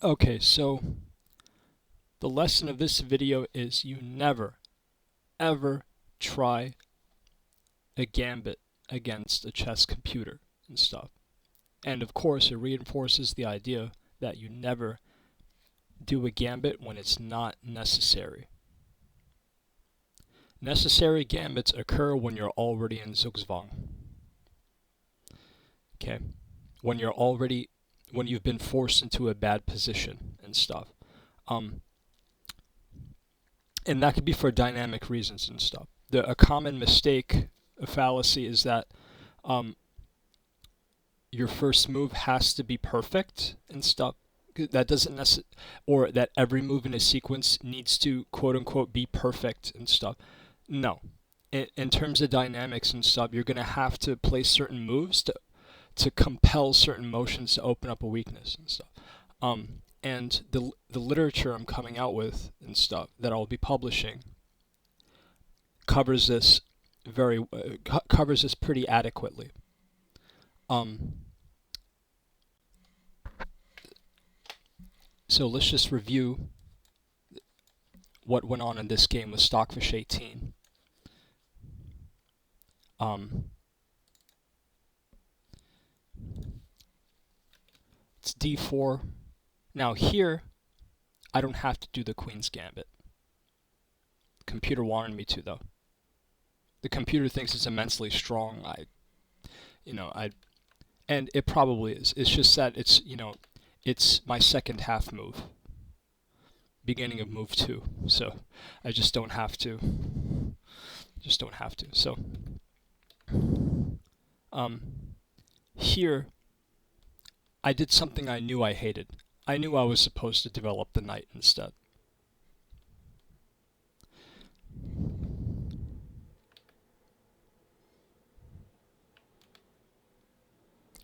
Okay, so the lesson of this video is you never, ever try a gambit against a chess computer and stuff. And of course, it reinforces the idea that you never do a gambit when it's not necessary. Necessary gambits occur when you're already in Zugzwang. Okay? When you've been forced into a bad position and stuff. And that could be for dynamic reasons and stuff. A common mistake, a fallacy, is that your first move has to be perfect and stuff. That doesn't necessarily, or that every move in a sequence needs to quote unquote be perfect and stuff. No. In terms of dynamics and stuff, you're going to have to play certain moves to compel certain motions to open up a weakness and stuff. And the literature I'm coming out with and stuff that I'll be publishing covers this pretty adequately. So let's just review what went on in this game with Stockfish 18. It's d4. Now here, I don't have to do the Queen's Gambit. The computer wanted me to, though. The computer thinks it's immensely strong. And it probably is. It's just that it's my second half move. Beginning of move 2. So I just don't have to. So here I did something I knew I hated. I knew I was supposed to develop the knight instead.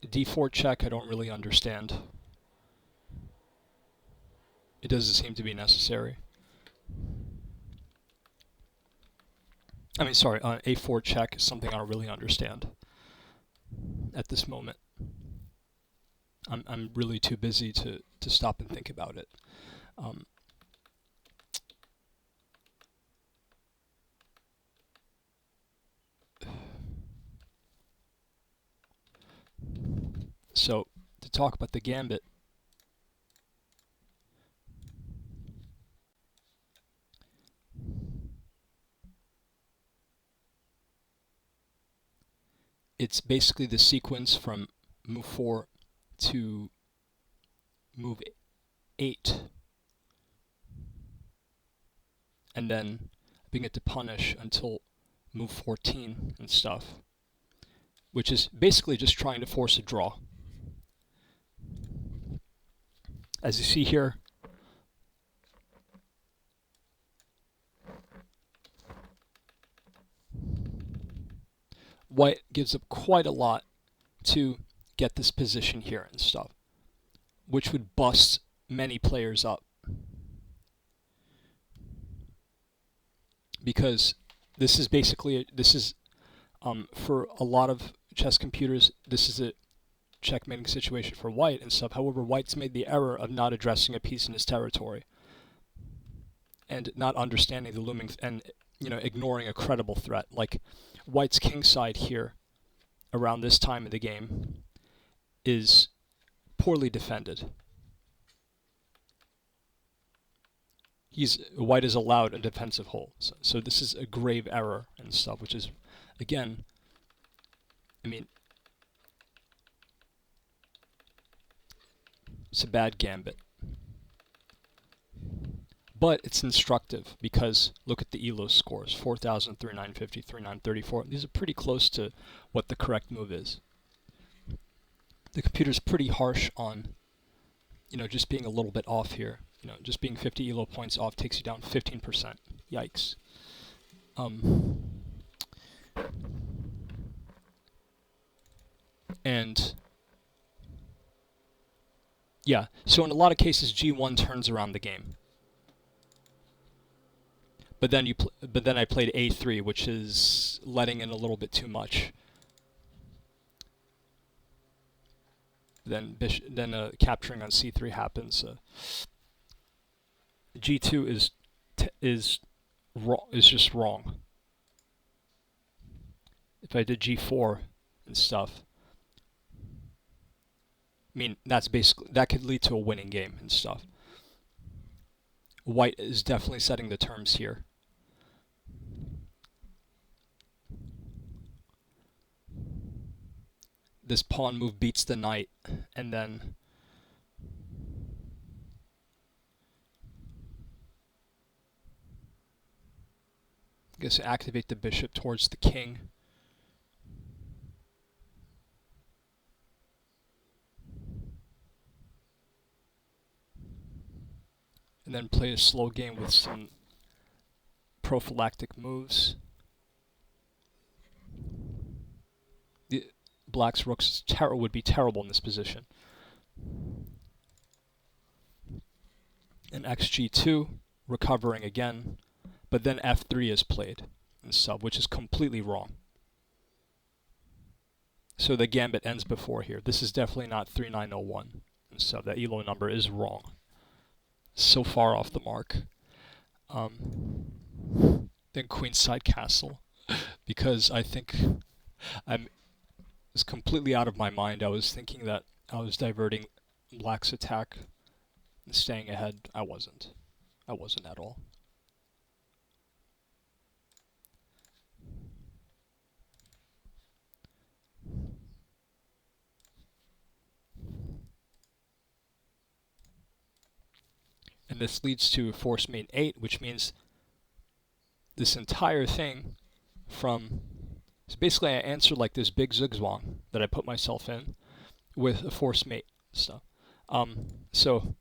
d4 check I don't really understand. It doesn't seem to be necessary. I mean, sorry, a4 check is something I don't really understand at this moment. I'm really too busy to stop and think about it. So, to talk about the gambit, it's basically the sequence from move 4 to move 8. And then being able to punish until move 14 and stuff, which is basically just trying to force a draw. As you see here, White gives up quite a lot to get this position here and stuff, which would bust many players up. Because this is basically, for a lot of chess computers, this is a checkmating situation for White and stuff. However, White's made the error of not addressing a piece in his territory and not understanding the looming, and ignoring a credible threat. Like White's kingside here around this time of the game is poorly defended. White is allowed a defensive hole. So this is a grave error and stuff, which is, again, I mean, it's a bad gambit. But it's instructive because look at the ELO scores, 4,000, 3,950, 3,934. These are pretty close to what the correct move is. The computer's pretty harsh on, just being a little bit off here. Just being 50 ELO points off takes you down 15%. Yikes. And yeah, so in a lot of cases, G1 turns around the game. But then I played A3, which is letting in a little bit too much. Then capturing on c3 happens. G2 is wrong. Is just wrong. If I did G4 and stuff, I mean that could lead to a winning game and stuff. White is definitely setting the terms here. This pawn move beats the knight, and then I guess activate the bishop towards the king. And then play a slow game with some prophylactic moves. The black's rooks would be terrible in this position. And xg2, recovering again, but then f3 is played and sub, which is completely wrong. So the gambit ends before here. This is definitely not 3901 and sub. That ELO number is wrong. So far off the mark. Then queenside castle, because I think was completely out of my mind. I was thinking that I was diverting black's attack and staying ahead. I wasn't. I wasn't at all. And this leads to force mate 8, which means this entire thing from... So basically I answered like this big zugzwang that I put myself in with a force mate stuff. So,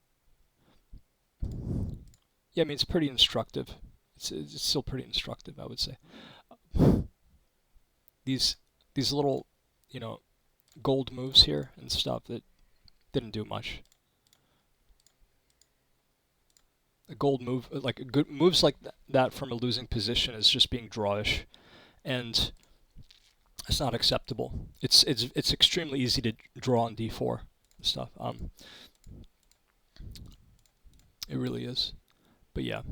yeah, I mean, it's pretty instructive. It's still pretty instructive, I would say. These little, gold moves here and stuff that didn't do much. A gold move, like good moves like that from a losing position is just being drawish, and it's not acceptable. It's extremely easy to draw on d4 and stuff. It really is. But yeah.